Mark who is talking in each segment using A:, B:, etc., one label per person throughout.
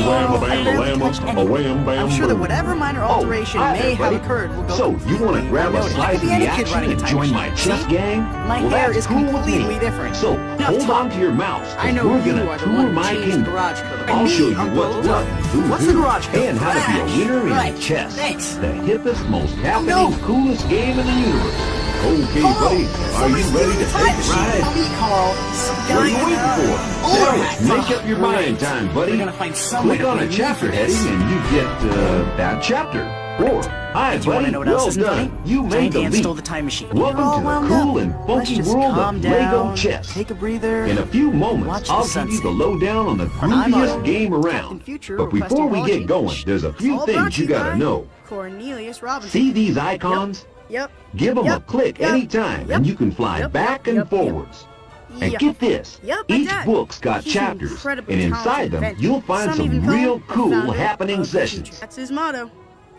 A: I'm sure that whatever minor alteration may have occurred will go.
B: So, you want to grab a slice of the action and join my chess gang?
A: My hair is completely different.
B: So, hold on to your mouse.
A: I know
B: we're
A: you
B: gonna
A: are the
B: tour
A: one who
B: my
A: changed
B: kingdom.
A: garage code.
B: I'll show you what's what,
A: What's the garage code?
B: and how to be a winner in chess.
A: Thanks.
B: The hippest, most happening, coolest game in the universe. Okay, buddy, are you ready to take a ride?
A: Carl.
B: What are you waiting for? Now let's make up your mind time, buddy.
A: We're gonna find some
B: Click on a chapter heading and you get that chapter. Or, hi,
A: Do you want
B: buddy,
A: to know what
B: well
A: else isn't
B: done.
A: funny?
B: You made
A: Giant
B: the
A: ant
B: leap.
A: stole the time machine.
B: Welcome to the cool and funky world of Lego chess.
A: Take a breather.
B: In a few moments,
A: Watch the
B: I'll give you
A: sunset.
B: the lowdown on the
A: I'm on
B: grooviest
A: it.
B: game
A: Captain
B: around.
A: Future
B: But before we
A: requesting
B: get going,
A: apology.
B: there's a few
A: All brought
B: things
A: to
B: you
A: you
B: gotta
A: by
B: know.
A: Cornelius Robinson.
B: See these icons?
A: Yep.
B: Give them a
A: Yep.
B: click
A: Yep.
B: anytime,
A: Yep.
B: and you can fly
A: Yep.
B: back and
A: Yep.
B: forwards. And
A: Yep.
B: get this,
A: Yep, my
B: each
A: dad.
B: book's got
A: He's an
B: chapters,
A: incredibly
B: and inside
A: talented
B: them
A: inventor.
B: you'll find
A: Some even
B: some
A: call
B: real
A: him the
B: cool
A: founder
B: happening
A: of the
B: sessions.
A: future. That's his motto.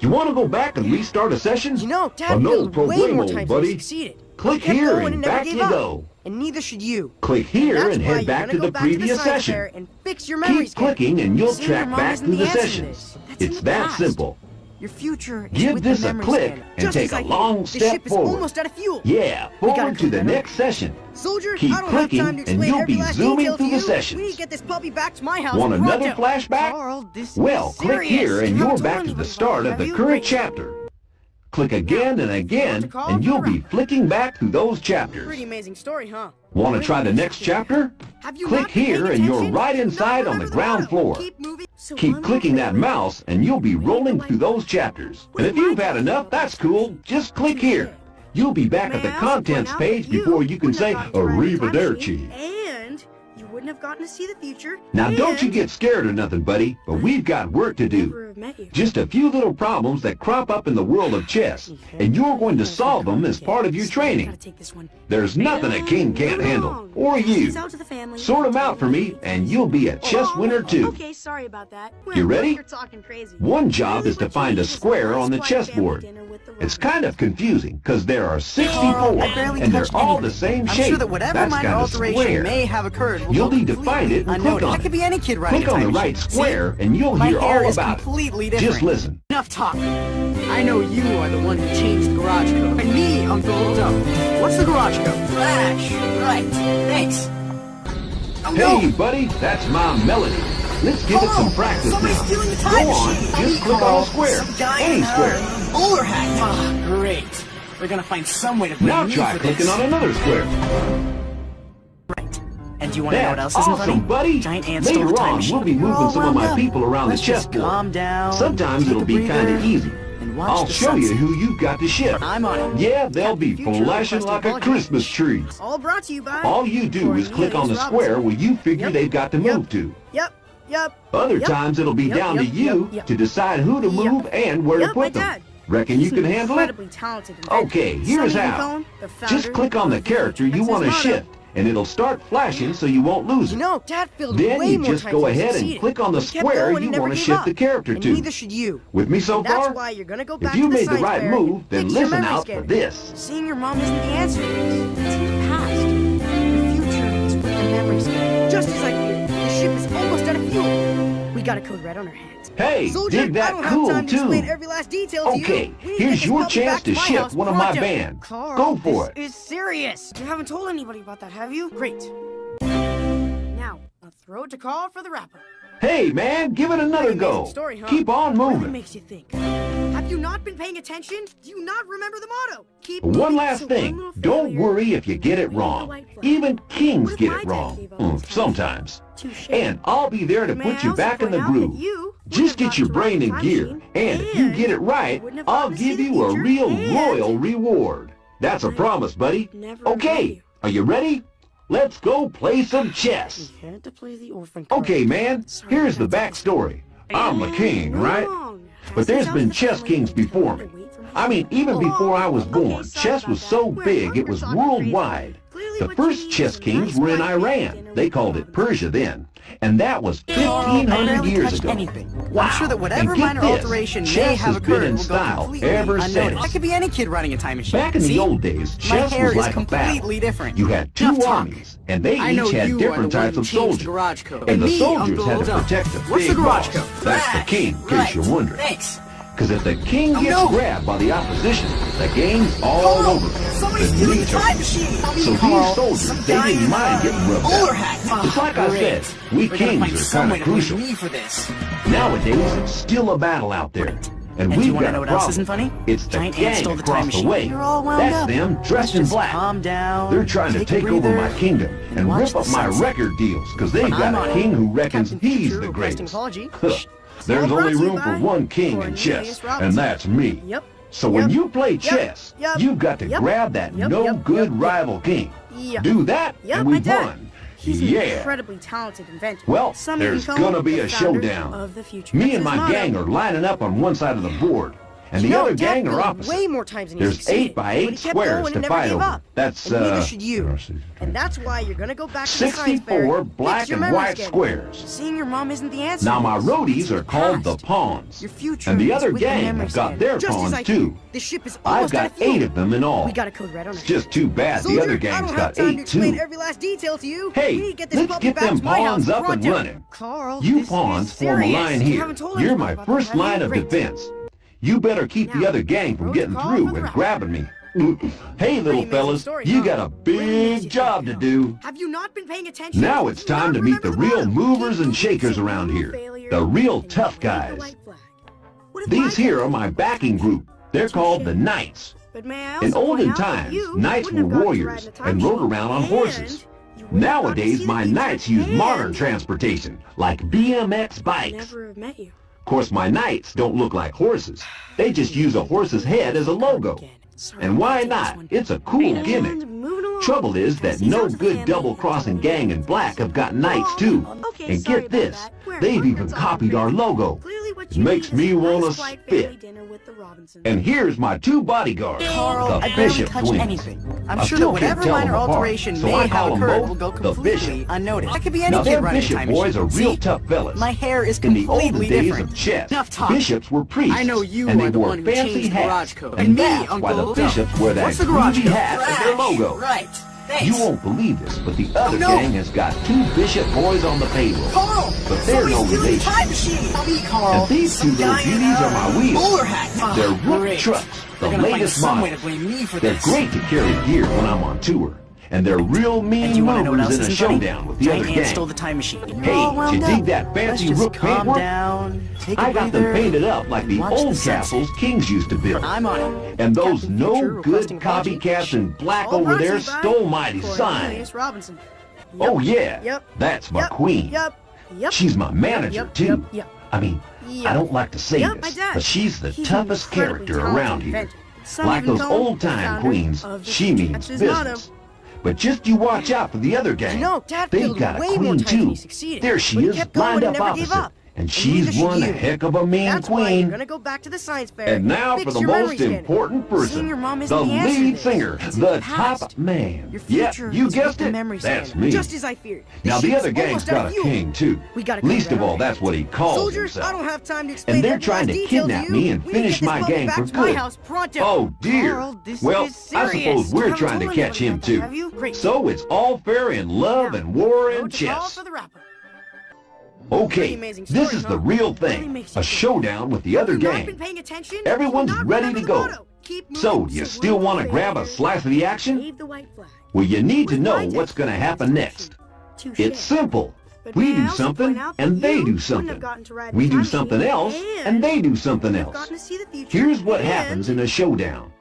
B: You want to go back and restart a session?
A: You know, Dad
B: Oh, no
A: failed way more
B: problemo,
A: times
B: buddy.
A: than he succeeded.
B: Click
A: He kept
B: here
A: going
B: and
A: never
B: back
A: gave
B: you
A: up.
B: go.
A: And neither should you.
B: Click here
A: That's
B: and
A: why
B: head
A: you're
B: back
A: gonna
B: to
A: go
B: the
A: back to
B: previous
A: science
B: session.
A: fair and fix your memory
B: Keep
A: scan.
B: clicking and you'll
A: Seeing your
B: track
A: mom
B: back
A: isn't
B: through the
A: answer to
B: sessions.
A: this. That's in
B: It's
A: the
B: that
A: past.
B: simple.
A: Your future is
B: Give
A: with
B: this
A: the
B: a
A: memory
B: click
A: scanner.
B: and
A: Just
B: take
A: as
B: a
A: I did.
B: long
A: The
B: step
A: ship is
B: forward.
A: almost out of fuel.
B: Yeah,
A: We gotta
B: forward to
A: come
B: the
A: back.
B: next session.
A: Soldier,
B: Keep
A: I don't
B: clicking,
A: have time to
B: and
A: explain
B: you'll
A: every
B: be
A: last
B: zooming
A: detail
B: through
A: to
B: the
A: you.
B: sessions.
A: We need to get this puppy back to my house.
B: Want another
A: pronto.
B: flashback?
A: Carl, this
B: Well,
A: is
B: click
A: serious.
B: here and
A: You
B: you're
A: haven't
B: back
A: told
B: to the
A: anybody
B: start
A: about
B: of
A: it,
B: the
A: have you?
B: current
A: Great.
B: chapter. Click again and again, and you'll be flicking back through those chapters.
A: Pretty amazing story, huh?
B: Want to try the next chapter?
A: Have you
B: Click
A: not been
B: here
A: paying
B: and you're
A: attention?
B: right
A: Do you
B: inside
A: not
B: on the
A: remember
B: ground
A: motto?
B: floor.
A: Keep moving. So
B: Keep
A: one
B: clicking
A: more
B: that
A: thing.
B: mouse and you'll be rolling through those chapters. And if you've had enough, that's cool. Just click here. You'll be back at the
A: May I also point
B: contents
A: out
B: page
A: that you
B: before you can
A: wouldn't
B: say
A: have gotten to ride the time
B: arrivederci.
A: machine, and you wouldn't have gotten to see the future.
B: Now don't you
A: and
B: get scared or nothing, buddy, but we've got work to
A: never
B: do.
A: have met you.
B: Just a few little problems that crop up in the world of chess, and you're going to solve them as part of your training.
A: Gotta take this one.
B: There's nothing a king can't handle, or you.
A: Out to the family.
B: Sort them out for me, and you'll be a chess winner too.
A: Okay, sorry about that.
B: You ready?
A: You're talking crazy.
B: One job is to
A: What you
B: find
A: need
B: a
A: is
B: square
A: nice
B: on the
A: quiet
B: chessboard.
A: family dinner with the
B: It's
A: Robins.
B: kind of confusing, because there are 64,
A: Carl, I barely
B: and they're
A: touched
B: all
A: anything.
B: the same
A: I'm
B: shape.
A: sure that whatever
B: That's
A: minor
B: kind of
A: alteration
B: square.
A: may have occurred will
B: You'll
A: go
B: need to find it and
A: unnoticed.
B: click on
A: That could
B: it.
A: be any kid riding
B: Click
A: a
B: on the
A: time
B: right
A: machine.
B: square,
A: See?
B: and you'll
A: My
B: hear
A: hair
B: all
A: is
B: about it.
A: completely different.
B: Just listen.
A: Enough talk. I know you are the one who changed the garage code. And me, Uncle Dumb. What's the garage code? Flash. Right. Thanks. Oh,
B: Hey,
A: no.
B: buddy, that's my melody. Let's give it
A: Hello.
B: some practice
A: Somebody's
B: now.
A: stealing the
B: Go
A: time
B: on,
A: machine.
B: just click on a square.
A: Some guy
B: Any
A: in
B: square.
A: a bowler hat. Ah, great. We're gonna find some way to blame
B: Now
A: me
B: try
A: for
B: clicking
A: this.
B: on another square.
A: Right. And do you want to know what
B: That's
A: else isn't funny?
B: awesome, buddy.
A: Giant ants stole
B: Later
A: the time
B: on,
A: machine.
B: we'll be
A: You're
B: moving
A: all
B: some of my
A: wound up.
B: people around
A: Let's
B: the
A: just
B: chessboard.
A: calm down.
B: Sometimes
A: take
B: it'll
A: a
B: be kind of
A: breather,
B: easy.
A: and watch
B: I'll
A: the
B: show you
A: sunset.
B: who you've got to ship.
A: I'm on it.
B: Yeah, they'll be
A: Captain Future
B: flashing
A: requesting
B: like a
A: apology.
B: Christmas tree.
A: All brought to you by.
B: All you do is click on the square where you figure
A: Yep.
B: they've got to
A: Yep.
B: move to.
A: Yep. Yep.
B: Other
A: Yep.
B: times it'll be
A: Yep,
B: down to
A: yep,
B: you
A: yep, yep.
B: to decide who to
A: Yep.
B: move and where to
A: Yep, my
B: put them.
A: dad.
B: Reckon you
A: He's
B: can
A: an
B: handle it?
A: incredibly talented inventor.
B: Okay, here's
A: Some even
B: how.
A: call him the founder
B: Just click on the
A: of
B: character you
A: That's
B: want to
A: his motto.
B: shift, and it'll start flashing so you won't lose
A: You
B: it.
A: know, Dad failed
B: Then
A: way
B: you
A: more
B: just
A: times
B: go
A: than he
B: ahead and
A: succeeded.
B: click on the
A: He kept
B: square
A: going and
B: you
A: never
B: want to
A: gave
B: shift
A: up.
B: the character
A: And
B: to.
A: neither should you.
B: With me so
A: And that's
B: far?
A: why you're gonna go
B: If
A: back
B: you
A: to the
B: made the
A: science
B: right
A: fair
B: move,
A: and
B: then
A: fix your
B: listen
A: memory
B: out
A: scanner.
B: for this.
A: Seeing your mom isn't the answer to this. It's in the past. The future is with the memory scanner. Just as I did. The ship is almost out of fuel. We got a code red on our hands.
B: Hey,
A: Soldier,
B: dig that
A: I don't
B: cool
A: have time to explain
B: too.
A: every last detail to you.
B: Okay,
A: We need to
B: here's
A: get this
B: your
A: puppy
B: chance
A: back
B: to
A: my
B: ship
A: house
B: one of my
A: pronto.
B: band.
A: Carl,
B: Go for it.
A: This is serious. You haven't told anybody about that, have you? Great. Now, I'll throw it to Carl for the wrap-up.
B: Hey, man, give it another
A: Pretty amazing
B: go.
A: story, huh?
B: Keep on
A: Really
B: moving.
A: makes you think. Have you not been paying attention? Do you not remember the motto? Keep
B: One
A: moving,
B: last
A: so
B: thing,
A: one little
B: don't
A: failure
B: worry if you get it
A: will
B: wrong.
A: white flag.
B: Even kings
A: What if
B: get
A: my
B: it
A: dad
B: wrong.
A: gave up his time?
B: Sometimes.
A: Touche.
B: And I'll be there to
A: May
B: put
A: I
B: you
A: also
B: back in the
A: point out that
B: groove.
A: you
B: Just
A: wouldn't
B: get
A: have
B: your
A: gotten to
B: brain
A: ride
B: in
A: the time
B: gear,
A: machine,
B: and if you get it right,
A: wouldn't have
B: I'll
A: gotten to see
B: give
A: the
B: you a
A: future,
B: real
A: and
B: royal reward. That's a
A: I
B: promise, buddy.
A: never met
B: Okay,
A: you.
B: are you ready? Let's go play some
A: We
B: chess.
A: had to play the orphan card.
B: Okay, man,
A: Sorry,
B: here's the
A: that's
B: backstory. I'm the king, right?
A: wrong.
B: But there's
A: Passing
B: been
A: down to the
B: chess
A: family
B: kings
A: and telling
B: before
A: them
B: me.
A: to wait for
B: I mean, even before I was born, chess was so big it was worldwide. The first chess kings were in Iran. They called it Persia then. And that was 1,500 years ago.
A: Wow. I'm sure that whatever minor alteration may have occurred will go completely unnoticed. That could be any kid running a time machine.
B: Back in the old days, chess was like a battle.
A: Different.
B: You had two armies, and they each had different types of soldiers. And the soldiers had to protect the big boss. That's the king, in case you're wondering.
A: Thanks.
B: Because if the king gets grabbed by the opposition, the game's all over. The time machine. So these soldiers, they didn't mind getting rubbed out. Just like I said, we kings are kind of crucial. Nowadays, it's still a battle out there. And we've got a problem. It's the gang across the way. That's them, dressed in black. They're trying to take over my kingdom and rip up my record deals, because they've got a king who reckons he's the greatest. There's only room for one king in chess, and that's me. So when you play chess, you've got to grab that no-good rival king. Do that, and we've won.
C: He's an incredibly talented inventor.
B: Well, there's gonna be a showdown. Me and my gang are lining up on one side of the board, and the other gang are opposite.
C: Way more times than
B: There's 8 by 8 squares to fight over. That's,
C: neither should you. And that's why you're gonna go back to the
B: 64 black and white squares.
C: Seeing your mom isn't the answer.
B: Now my roadies are called the pawns. And the other gang have got their pawns too. I've got 8 of them in all.
C: We got a code red on
B: It's just too bad the other gang's got 8 too. Hey, let's get them pawns up and running. You pawns form a line here. You're my first line of defense. You better keep the other gang from getting through and grabbing me. Hey, little fellas, you got a big job to do.
C: Have you not been paying attention?
B: Now it's time to meet the real movers and shakers around here. The real tough guys. These here are my backing group. They're called the Knights. In olden times, knights were warriors and rode around on horses. Nowadays, my knights use modern transportation, like BMX bikes. Of course, my knights don't look like horses. They just use a horse's head as a logo. And why not? It's a cool gimmick. Trouble is that no good double-crossing gang in black have got knights too. And get this, they've even copied our logo. It makes me want to spit. And here's my 2 bodyguards, the Bishop twins.
A: I'm sure that whatever minor alteration may have occurred will go completely unnoticed. That could be any kid running a time machine.
B: Boys are real tough fellas.
A: My hair is
B: In the olden
A: completely
B: days
A: different.
B: of chess,
A: Enough talk.
B: bishops were priests,
A: I know you
B: and they
A: are the
B: wore
A: one who
B: fancy
A: changed the
B: hats.
A: garage code.
B: And
A: And me,
B: that's why the
A: Uncle
B: bishops wear that
A: What's the garage
B: groovy
A: code?
B: hat as their logo.
A: Right. Thanks.
B: You won't believe this, but the other gang has got 2 bishop boys on the payroll.
A: Carl!
B: But they're no relation.
A: Time machine! Carl.
B: And these 2 little beauties are my wheels.
A: Bowler hat.
B: They're Rook
A: Great.
B: trucks, the
A: They're gonna find
B: latest
A: some way
B: model.
A: to blame me for
B: They're
A: this.
B: great to carry gear when I'm on tour. And they're real
A: And
B: mean
A: you want to know what else
B: movers in a
A: isn't funny?
B: showdown with the other
A: Giant Ant stole
B: gang.
A: the time machine.
B: Hey, did you dig that fancy
A: Let's
B: Rook
A: just calm
B: paintwork?
A: down. Take a
B: I got them
A: breather.
B: painted up like the
A: Watch
B: old
A: the sunset.
B: castles kings used to build.
A: I'm on it.
B: And those
C: Captain Future
B: no-good
C: requesting apology.
B: copycats in black
C: All
B: over
C: brought to
B: there
C: you by
B: stole mighty
C: Wilbur
B: signs.
C: Robinson.
B: Oh yeah,
C: Yep.
B: that's my
C: Yep.
B: queen.
C: Yep. Yep.
B: She's my manager
C: Yep.
B: too.
C: Yep. Yep.
B: I mean,
C: Yep.
B: I don't like to say
C: Yep, my
B: this,
C: dad.
B: but she's the
C: He's
B: toughest
C: an incredibly
B: character
C: talented
B: around here.
C: inventor. Some
B: Like
C: even
B: those
C: call him the
B: old-time
C: founder
B: queens,
C: of the
B: she
C: future.
B: means
C: That's his motto.
B: business. But just you watch out for the other gang.
C: No, Dad
B: They've
C: failed
B: got a
C: way more
B: queen
C: times than
B: too.
C: he succeeded.
B: There she
C: But he
B: is,
C: kept going
B: lined
C: and
B: up
C: never gave
B: opposite.
C: up.
B: And
C: neither
B: she's
C: should
B: one
C: you.
B: heck of a mean
C: That's why you're
B: queen.
C: gonna go back to the science fair.
B: And now
C: Fix
B: for the
C: your memory
B: most
C: standard.
B: important
C: Seeing
B: person,
C: your mom isn't
B: the
C: the answer to
B: lead
C: this.
B: singer,
C: It's in
B: the
C: the past.
B: top man.
C: Your
B: Yeah,
C: future
B: you
C: is
B: guessed
C: with the
B: it.
C: memory
B: That's
C: standard.
B: me.
C: Just as I feared.
B: Now the
C: ship's
B: other gang's
C: almost out
B: got
C: of
B: a
C: fuel.
B: king too.
C: We gotta
B: Least
C: cut
B: of all,
C: right
B: that's what he calls
C: Soldiers,
B: himself.
C: I don't have time to explain
B: And they're
C: every
B: trying
C: last
B: to
C: detail
B: kidnap
C: you.
B: me and
C: We need to
B: finish
C: get
B: my
C: this puppy
B: gang
C: back
B: for
C: to my
B: good.
C: house pronto.
B: Oh dear.
C: Carl, this
B: Well,
C: is
B: I
C: serious.
B: suppose we're
C: You haven't
B: trying to
C: told
B: catch him
C: anybody about
B: too.
C: that, have you? Great.
B: So it's all fair in love and war and
C: Go to call
B: chess.
C: for the wrapper.
B: Okay,
C: Pretty amazing
B: this
C: story,
B: is
C: huh?
B: the real
C: Really
B: thing.
C: makes you
B: A
C: think.
B: showdown with the other
C: Have you not
B: gang.
C: been paying attention?
B: Everyone's
C: Do not
B: ready
C: remember
B: to
C: the
B: go.
C: motto. Keep
B: So,
C: moving,
B: you still
C: we're
B: want to
C: moving.
B: grab a slice of the action?
C: Wave the white flag.
B: Well, you need to
C: With
B: know
C: my
B: what's going to
C: text,
B: happen next.
C: Touche.
B: It's simple.
C: But
B: We
C: may I
B: do
C: also
B: something,
C: point out that
B: and they
C: you
B: do
C: wouldn't have
B: something.
C: gotten to ride
B: We
C: the
B: do
C: time
B: something
C: machine,
B: else, and they do something
C: you've
B: else.
C: gotten to see the future,
B: Here's what
C: and
B: happens in a showdown.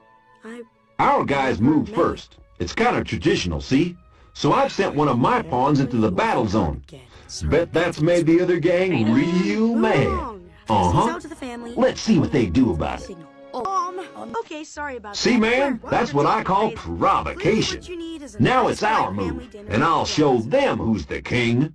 C: I
B: Our guys move first. It's kind of traditional, see? So I've sent one of my pawns into the battle zone. Bet that's made the other gang real mad. Uh-huh. Let's see what they do about it.
C: Okay, sorry about
B: See,
C: that.
B: man, that's what I call provocation. Now it's our move, and I'll show them who's the king.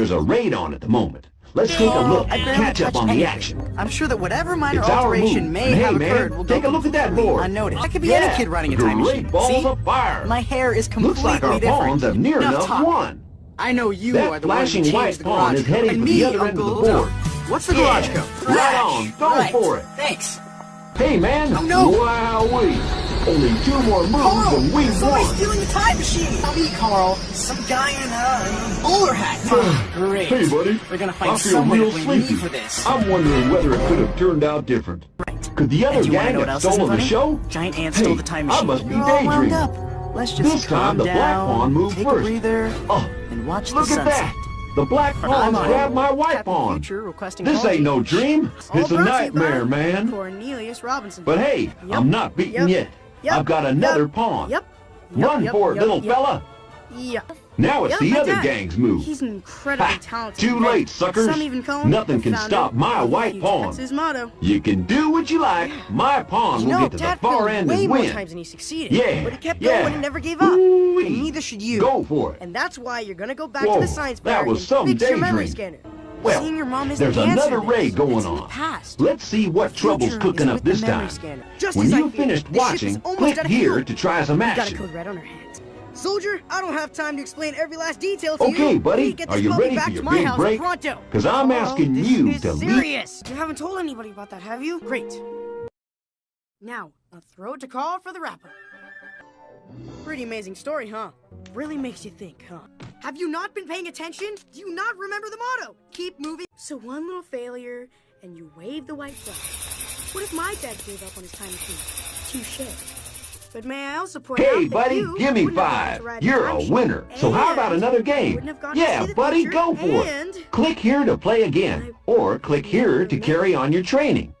B: there's a raid on at the moment. Let's take a look and catch up on the action.
A: I'm sure that whatever minor
B: It's our
A: alteration
B: move.
A: may
B: And
A: have
B: hey,
A: occurred
B: man,
A: will
B: take
A: go
B: a look at that
A: completely
B: board.
A: unnoticed. I could be any kid running a time machine.
B: Great balls
A: See?
B: of fire.
A: My hair is completely
B: Looks like our
A: different.
B: pawns have near enough
A: talk.
B: won.
A: I know you
B: That
A: are the one who
B: flashing
A: changed
B: white
A: the
B: pawn
A: garage
B: is heading
A: code.
B: for
A: And
B: the
A: me,
B: other end of the
A: Uncle
B: board.
A: Joe. What's the garage code?
B: Right on, go for it.
A: Thanks.
B: Hey, man.
A: Oh, no.
B: Wowee. Only 2 more moves and we
A: Somebody's
B: won.
A: stealing the time machine. Not me, Carl. Some guy in a bowler hat. Great.
B: Hey, buddy.
A: We're gonna
B: I
A: find
B: feel
A: someone
B: real
A: to blame me
B: sleepy.
A: for this.
B: I'm wondering whether it could have turned out different.
A: Right.
B: Could the other
A: And you wanna
B: gang
A: know what
B: have
A: else isn't
B: stolen the
A: funny?
B: show?
A: Giant ants
B: Hey,
A: stole the time
B: I
A: machine.
B: must be
A: You're all wound
B: daydreaming.
A: up. Let's just
B: This time
A: calm
B: the
A: down,
B: black pawn moved
A: take
B: first.
A: a breather,
B: Oh,
A: and watch the
B: look at
A: sunset.
B: that. The black pawns
A: on it.
B: grabbed my white
A: Captain
B: pawn.
A: Future requesting
B: This ain't no dream.
C: All
B: It's a
C: brought to you by
B: nightmare, man.
C: Cornelius Robinson.
B: But hey,
C: Yep.
B: I'm not beaten yet.
C: Yep.
B: I've got another
C: Yep.
B: pawn.
C: Yep.
B: Run
C: Yep.
B: for it,
C: Yep.
B: little
C: Yep.
B: fella.
C: Yep.
B: Now it's
C: Yep,
B: the
C: my
B: other
C: dad.
B: gang's move.
C: He's incredibly
B: Ha!
C: talented.
B: Too
C: inventor.
B: late, suckers.
C: Some even call him
B: Nothing
C: the
B: can
C: founder
B: stop my
C: of the
B: white
C: future.
B: pawn.
C: That's his motto.
B: You can do what you like. My pawn
C: You
B: will
C: know,
B: get to the
C: Dad
B: far
C: failed
B: end
C: way
B: and
C: more
B: win.
C: times than he succeeded.
B: Yeah,
C: But he kept
B: yeah.
C: going and never gave up.
B: Ooh-wee.
C: And neither should you.
B: Go for it.
C: And that's why you're gonna go back
B: Whoa,
C: to the science
B: that
C: fair
B: was
C: and
B: some
C: fix your memory
B: daydream.
C: scanner.
B: Well,
C: Seeing your mom isn't
B: there's
C: the answer
B: another
C: to
B: ray
C: this.
B: going
C: It's in the
B: on.
C: past.
B: Let's see what
C: The
B: trouble's
C: future
B: cooking
C: is
B: up
C: with the
B: this
C: memory
B: time.
C: scanner. Just
B: When
C: as I
B: you've
C: feared,
B: finished
C: the ship is
B: watching,
C: almost
B: click
C: out of
B: here
C: fuel.
B: to try some
C: We got a
B: action.
C: code right on our hands. Soldier, I don't have time to explain every last detail to you.
B: Okay,
C: We
B: buddy,
C: need to get
B: are
C: this
B: you
C: puppy
B: ready
C: back
B: for
C: to
B: your
C: my
B: big
C: house
B: break?
C: pronto.
B: Because I'm asking you
C: this
B: to
C: is
B: leap.
C: serious. You haven't told anybody about that, have you? Great. Now, a throw to call for the wrap-up. Pretty amazing story, huh? Really makes you think, huh? Have you not been paying attention? Do you not remember the motto? Keep moving. So one little failure, and you wave the white flag. What if my dad gave up on his time machine? Touché. But may I also point out
B: Hey,
C: that
B: buddy,
C: you
B: give me
C: wouldn't have gotten to
B: 5.
C: ride the
B: You're
C: time
B: a
C: machine,
B: winner. So how about
C: and
B: another
C: you
B: game?
C: wouldn't have gotten to see
B: Yeah,
C: the
B: buddy,
C: future,
B: go for
C: and
B: it. Click here to play again, or click here to carry on your training.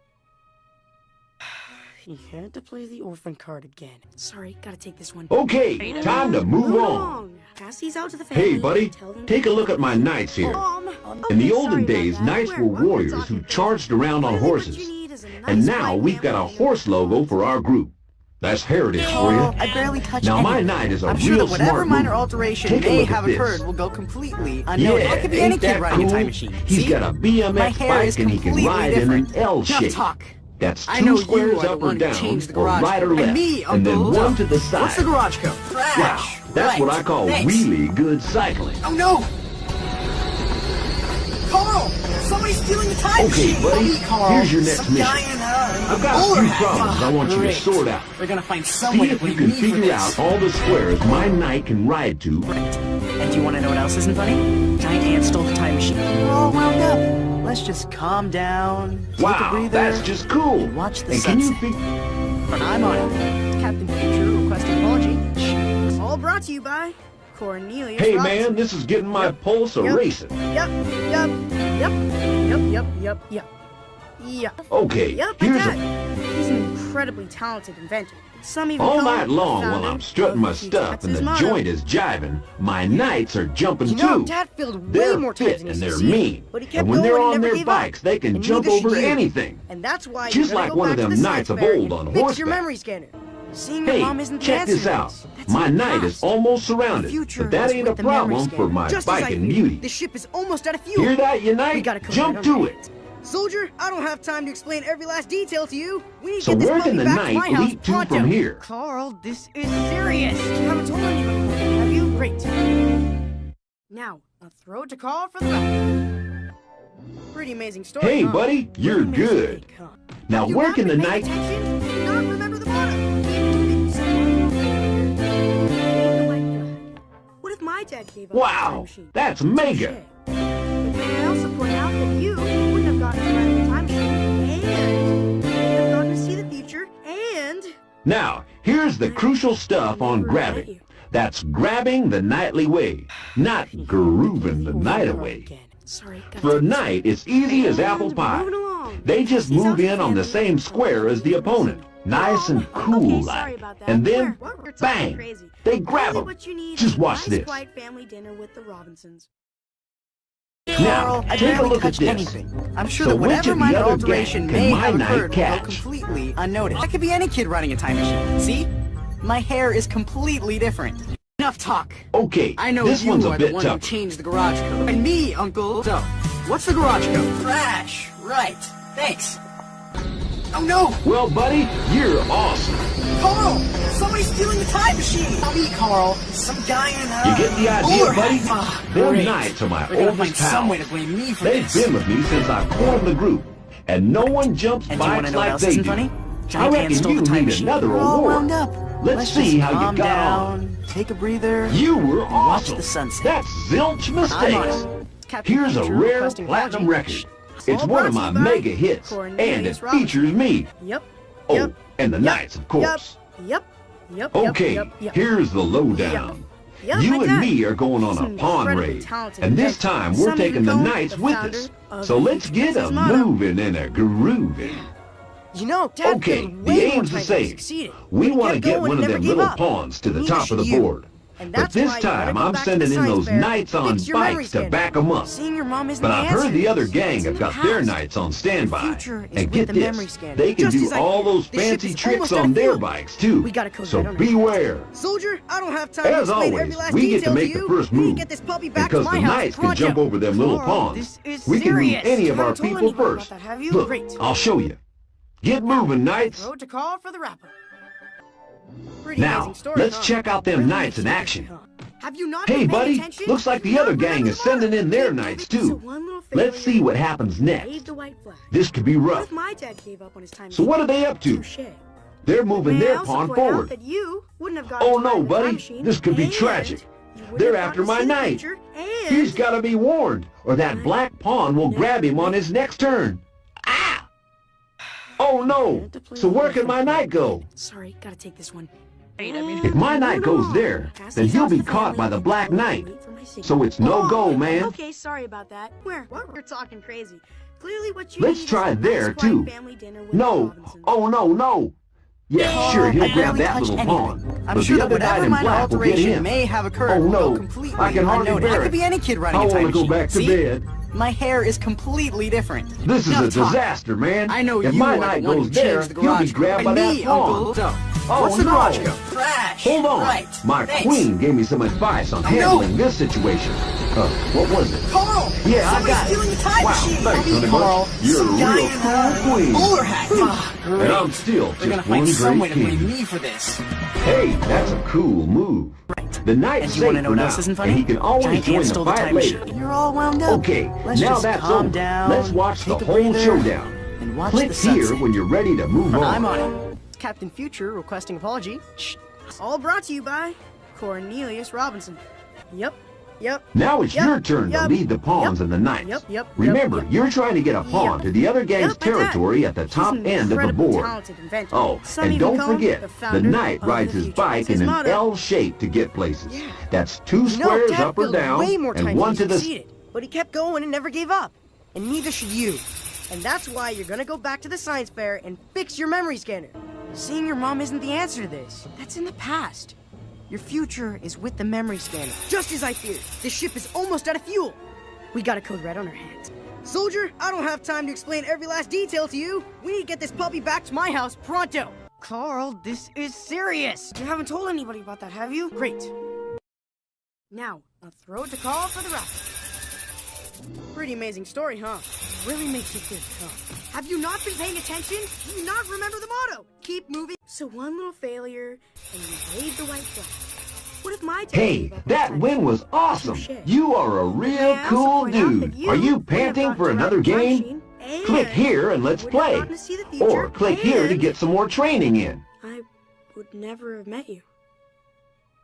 C: He had to play the orphan card again. Sorry, gotta take this one.
B: Okay, time to move on.
C: Pass these out to the family.
B: Hey, buddy,
C: Tell them
B: take a look at my knights here. In the olden days, knights were warriors who charged around on horses. And now we've got a horse logo for our group. That's heritage for you.
A: I barely touched
B: Now my
A: anything.
B: knight is a
A: I'm sure
B: real
A: that whatever
B: smart
A: minor
B: mover.
A: alteration
B: Take a
A: may
B: look at
A: have
B: this.
A: occurred will go completely
B: Yeah,
A: unnoticed. It could be any
B: ain't
A: kid
B: that
A: riding
B: cool?
A: a time machine.
B: He's
A: See?
B: got a
A: My
B: BMX
A: hair is
B: bike and he can
A: completely
B: ride in an
A: different.
B: L
A: Enough
B: shape.
A: talk.
B: That's
A: I
B: 2
A: know you
B: squares
A: are the
B: up or
A: one who
B: down,
A: changed the
B: or
A: garage
B: right or
A: code.
B: left,
A: And me,
B: and then
A: Uncle.
B: one to the side.
A: What's the garage code?
B: Wow, that's what I call
A: Thanks.
B: really good cycling.
A: Oh no! Carl! Somebody's stealing the time
B: Okay,
A: machine!
B: buddy,
A: Not me, Carl.
B: here's your next
A: Some guy
B: mission.
A: in a
B: I've got a
A: bowler
B: few
A: hat.
B: problems I want you to
A: Great.
B: sort out.
A: We're gonna find someone
B: See
A: to
B: if you
A: blame
B: can
A: me for
B: figure
A: this.
B: out all the squares my knight can ride to.
A: Right. And do you want to know what else isn't funny? Giant ants stole the time machine. We're all wound up. Let's just calm down, take a
B: Wow,
A: breather,
B: that's just cool.
A: and watch the
B: And can you
A: sunset.
B: figure...
A: I'm on it.
C: Captain Future requesting apology. All brought to you by Cornelius
B: Hey
C: Robinson.
B: man, this is getting my pulse
C: Yep.
B: a-racing.
C: Yep.
B: Okay,
C: Yep, my
B: here's a...
C: dad. He's an incredibly talented inventor. Some even
B: All
C: call
B: night
C: him the
B: long while
C: founder
B: I'm strutting
C: of
B: my
C: the future.
B: stuff
C: That's
B: and
C: his
B: the
C: motto.
B: joint is jiving, my knights are jumping
C: You know,
B: too.
C: Dad failed way
B: They're
C: more times
B: fit
C: than he
B: and they're
C: succeeded,
B: mean.
C: but he kept
B: And when
C: going
B: they're
C: and
B: on
C: never
B: their
C: gave up.
B: bikes, they can
C: And
B: jump
C: neither should
B: over
C: you.
B: anything.
C: And that's why
B: Just
C: you're gonna
B: like
C: go
B: one
C: back
B: of
C: to
B: them
C: the
B: knights
C: science
B: of
C: fair
B: old
C: and
B: on
C: fix your
B: horseback.
C: memory scanner. Seeing your
B: Hey,
C: mom isn't the
B: check
C: answer
B: this
C: to
B: out.
C: this. That's
B: My
C: in the
B: knight is
C: past.
B: almost
C: The
B: surrounded,
C: future
B: but that
C: is
B: ain't a
C: with the memory
B: problem for
C: scanner.
B: my
C: Just as I
B: bike and
C: feared,
B: beauty.
C: the ship is almost out of fuel.
B: Hear that, you
C: We
B: knight?
C: got a code
B: Jump
C: right
B: to
C: on
B: it.
C: Soldier, I don't have time to explain every last detail to you. We need to
B: So
C: get this
B: where
C: puppy
B: can the
C: back to my
B: knight
C: house
B: leap to
C: pronto.
B: from here?
C: Carl, this is serious. You haven't told anyone, have you? Great. Now, a throw to call for the wrap. Pretty amazing story,
B: Hey,
C: huh?
B: buddy, you're
C: Really makes you
B: good.
C: think, huh?
B: Now
C: Have you
B: where
C: not
B: can the
C: been
B: knight...
C: paying attention? Do you not remember the motto? Keep moving, someone will fail. The white flag. What if my dad gave up on the time
B: Wow,
C: machine?
B: that's mega.
C: But may I also point out that you wouldn't have gotten to ride the time machine, and you wouldn't have gotten to see the future, and...
B: Now, here's the crucial stuff on grabbing. That's grabbing the nightly way, not grooving the night away.
C: Sorry,
B: For a knight, it's easy as apple pie. They just move in on the same square as the opponent, nice and cool like. And then, bang, they grab them. Just watch this.
C: Quiet family dinner with the Robinsons.
B: Now,
A: I
B: take a
A: barely
B: look at
A: touched
B: this.
A: anything. I'm sure
B: So
A: that
B: which
A: whatever
B: of the
A: minor
B: other
A: alteration
B: gang
A: may
B: can my
A: have
B: knight
A: occurred will go
B: catch?
A: completely unnoticed. That could be any kid riding a time machine. See? My hair is completely different. Enough talk.
B: Okay,
A: I know
B: this
A: you
B: one's
A: are
B: a
A: the
B: bit
A: one who
B: tough.
A: changed the garage code. And me, Uncle. So, what's the garage code? Trash. Right. Thanks.
C: Oh no!
B: Well, buddy, you're awesome.
C: Carl! Somebody's stealing the time machine! Not me, Carl. Some guy in
B: You get the idea, buddy? Them
C: great.
B: Knights are my
C: They're gonna
B: oldest
C: find some way
B: pals.
C: to blame me for
B: They've
C: this.
B: been with me since I formed the group, and no one jumps
C: And do you want
B: bikes
C: to know what
B: like
C: else
B: they
C: isn't
B: do.
C: funny?
B: I
C: Giant
B: reckon
C: stole
B: you
C: the time
B: need
C: machine.
B: another
C: We're all
B: award.
C: wound up.
B: Let's see
C: just
B: how you
C: calm
B: got
C: down, take a breather.
B: You were
C: and watch
B: awesome.
C: the sunset.
B: That's zilch
C: I'm on
B: mistakes.
C: it. Captain
B: Here's a
C: Future
B: rare
C: requesting
B: platinum
C: apology.
B: record.
C: All
B: It's one
C: brought
B: of
C: to
B: my
C: you by
B: mega hits,
C: Cornelius
B: and it
C: Robinson.
B: features me.
C: Yep.
B: Oh,
C: Yep.
B: and the
C: Yep.
B: Knights, of course.
C: Yep. Yep.
B: Okay,
C: Yep. Yep.
B: here's the lowdown.
C: Yep,
B: You
C: my
B: and
C: dad.
B: me are going on
C: He's
B: a
C: an
B: pawn
C: incredibly
B: raid,
C: talented
B: and this
C: inventor.
B: time we're
C: Some
B: taking
C: even
B: the
C: call him
B: Knights
C: the
B: with
C: founder
B: us.
C: of
B: So let's get
C: his
B: a
C: motto.
B: moving and a grooving.
C: You know, Dad
B: Okay,
C: killed
B: the
C: way more
B: aim's the
C: times than he
B: same.
C: succeeded.
B: We
C: He
B: want to
C: kept
B: get
C: going
B: one
C: and
B: of
C: never
B: them
C: gave
B: little
C: up.
B: pawns to the
C: Neither
B: top of
C: should
B: the
C: you.
B: board.
C: And
B: But
C: that's
B: this
C: why you gotta
B: time
C: go
B: I'm
C: back to
B: sending
C: the
B: in
C: science
B: those
C: fair,
B: Knights on
C: fix your memory
B: bikes to
C: scanner.
B: back them up.
C: Seeing your mom isn't
B: But
C: the
B: I've
C: answer
B: heard the
C: to
B: other
C: this.
B: gang
C: It's in
B: have
C: the
B: got their
C: past.
B: Knights on
C: The
B: standby.
C: future is
B: And
C: with
B: get
C: the
B: this,
C: memory scanner.
B: they can
C: Just
B: do
C: as I
B: all
C: feared.
B: those
C: The ship
B: fancy
C: is
B: tricks
C: almost out
B: on
C: of
B: their
C: fuel.
B: bikes too.
C: We got a code
B: So
C: red on it.
B: beware.
C: Soldier, I don't have time to
B: As
C: explain every
B: always,
C: last
B: we get
C: detail
B: to make the
C: you.
B: first
C: We need to
B: move.
C: get this puppy back
B: Because
C: to my
B: the
C: house.
B: Knights can
C: pronto.
B: jump over them little
C: Carl,
B: pawns.
C: this is
B: We can move
C: serious.
B: any of
C: You
B: our
C: haven't told
B: people
C: anybody about
B: first.
C: that, have you?
B: Look,
C: Great.
B: I'll show you. Get moving, Knights.
C: Road to call for the wrapper. Pretty
B: Now,
C: amazing story,
B: let's
C: huh?
B: check out them
C: Really
B: Knights in
C: makes you
B: action.
C: think, huh? Have you not
B: Hey,
C: been paying
B: buddy,
C: attention?
B: looks like
C: Do
B: the
C: you
B: other
C: not
B: gang
C: remember
B: is
C: the motto?
B: sending in their
C: Keep
B: Knights
C: moving.
B: too.
C: So one little
B: Let's
C: failure,
B: see what happens
C: wave
B: next.
C: the white flag.
B: This could be
C: What
B: rough.
C: if my dad gave up on his time
B: So what are
C: machine?
B: they up to?
C: Touche.
B: They're moving
C: May I
B: their
C: also
B: pawn
C: point out
B: forward.
C: that you wouldn't have gotten
B: Oh
C: to
B: no,
C: ride in the time
B: buddy,
C: machine,
B: this could be
C: and
B: tragic.
C: you wouldn't
B: They're
C: have
B: after
C: gotten to
B: my
C: see the
B: knight.
C: future, and
B: He's gotta be warned, or that
C: I
B: black pawn will grab him on his next turn. Ah! Oh no! So where can my knight go?
C: Sorry, gotta take this one.
B: If my knight goes there, then he'll be caught by the Black Knight. So it's no go, man.
C: Okay, sorry about that. Where? You're talking crazy. Clearly what you
B: Let's
C: need
B: try
C: is a
B: there,
C: nice, quiet
B: too.
C: family dinner with
B: No!
C: Robinson.
B: Oh no, no! Yeah, sure, he'll grab that little pawn.
A: I'm
B: But
A: sure
B: the
A: that
B: other guy
A: whatever
B: in
A: minor
B: black will get
A: alteration
B: him.
A: may have occurred
B: Oh
A: will go
B: no,
A: completely
B: I can hardly
A: unnoticed.
B: bear
A: I
B: it.
A: could be any kid running
B: I
A: a time
B: want to go
A: machine.
B: back to
A: See?
B: bed.
A: My hair is completely different.
B: This is
A: Now
B: a
A: talk.
B: disaster, man.
A: I know
B: if
A: you
B: my
A: are
B: knight
A: the one who
B: goes there,
A: changed the
B: he'll be
A: garage
B: grabbed
A: code.
B: by
A: And
B: that
A: me,
B: pawn.
A: Uncle.
B: Oh
A: What's the
B: no!
A: garage code? Trash.
B: Hold on.
A: Right.
B: My
A: Thanks.
B: queen gave me some advice on handling this situation. What was it?
C: Carl!
B: Yeah, I
C: Somebody's
B: got
C: stealing the
B: it.
C: time
B: Wow,
C: machine!
B: thanks, honey
A: Carl.
B: bunch. You're a
C: Some guy
B: real
C: in
B: cool queen.
C: bowler hat.
B: And I'm still
A: They're gonna
B: just one
A: find some way
B: great
A: to blame
B: king.
A: me for this.
B: Hey, that's a cool move.
A: Right.
B: The knight's
A: And you
B: safe
A: want to know
B: for
A: what
B: now,
A: else isn't funny?
B: and he can always
A: Giant
B: join
A: ants
B: the
A: stole the
B: fight
A: time
B: later.
A: machine. You're all wound up.
B: Okay,
A: Let's
B: now
A: just
B: that's
A: calm
B: over.
A: down.
B: Let's watch the
A: take a
B: whole
A: breather,
B: showdown.
A: and watch
B: Click
A: the sunset.
B: here when you're ready to move on.
A: I'm on it. Captain Future requesting apology. Shh.
C: All brought to you by Cornelius Robinson. Yep.
B: Now it's
C: Yep,
B: your turn
C: yep,
B: to lead the pawns
C: yep,
B: and the knights.
C: yep,
B: Remember,
C: yep.
B: you're trying to get a pawn
C: Yep.
B: to the other gang's
C: Yep, my dad.
B: territory at the top
C: He's an
B: end of the
C: incredibly
B: board.
C: talented inventor.
B: Oh,
C: Some
B: and
C: even
B: don't
C: call him
B: forget,
C: the
B: the
C: founder
B: knight
C: of
B: rides
C: the
B: his
C: future.
B: bike
C: It's his
B: in an
C: motto.
B: L shape to get places.
C: Yeah.
B: That's two
C: You know,
B: squares
C: Dad
B: up or
C: failed
B: down,
C: way more
B: and
C: times
B: one
C: than
B: to
C: he
B: the...
C: succeeded, but he kept going and never gave up. And neither should you. And that's why you're gonna go back to the science fair and fix your memory scanner. Seeing your mom isn't the answer to this. That's in the past. Your future is with the memory scanner. Just as I feared, this ship is almost out of fuel. We got a code red on our hands. Soldier, I don't have time to explain every last detail to you. We need to get this puppy back to my house pronto. Carl, this is serious. You haven't told anybody about that, have you? Great. Now, let's throw it to call for the rapper. Pretty amazing story, huh? Really makes you think, huh? Have you not been paying attention? Do you not remember the motto? Keep moving. So one little failure, and you wave the white flag. What if my dad
B: Hey,
C: gave up
B: that
C: on
B: win
C: time?
B: was awesome.
C: Touche.
B: You are a real
C: May I also
B: cool
C: point out that
B: dude. Are you
C: wouldn't have
B: panting
C: gotten
B: for
C: to ride
B: another
C: the time
B: game?
C: machine, and
B: Click here and let's
C: wouldn't have
B: play.
C: gotten to see the future,
B: Or click here to
C: and
B: get some more training in.
C: I would never have met you.